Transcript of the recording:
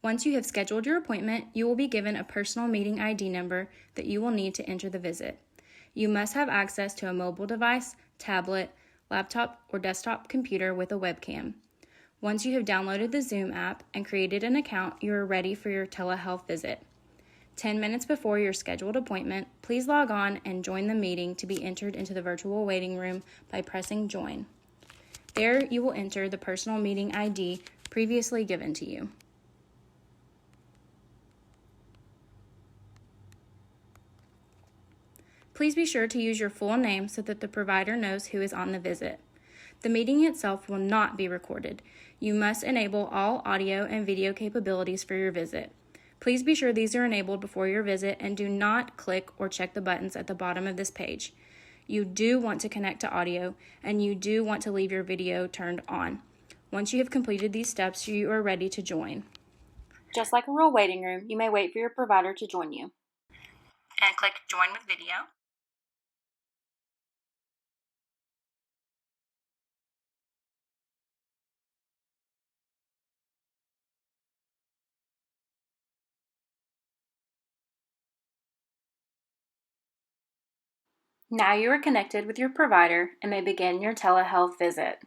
Once you have scheduled your appointment, you will be given a personal meeting ID number that you will need to enter the visit. You must have access to a mobile device, tablet, laptop, or desktop computer with a webcam. Once you have downloaded the Zoom app and created an account, you are ready for your telehealth visit. 10 minutes before your scheduled appointment, please log on and join the meeting to be entered into the virtual waiting room by pressing Join. There, you will enter the personal meeting ID previously given to you. Please be sure to use your full name so that the provider knows who is on the visit. The meeting itself will not be recorded. You must enable all audio and video capabilities for your visit. Please be sure these are enabled before your visit and do not click or check the buttons at the bottom of this page. You do want to connect to audio, and you do want to leave your video turned on. Once you have completed these steps, you are ready to join. Just like a real waiting room, you may wait for your provider to join you. And click Join with Video. Now you are connected with your provider and may begin your telehealth visit.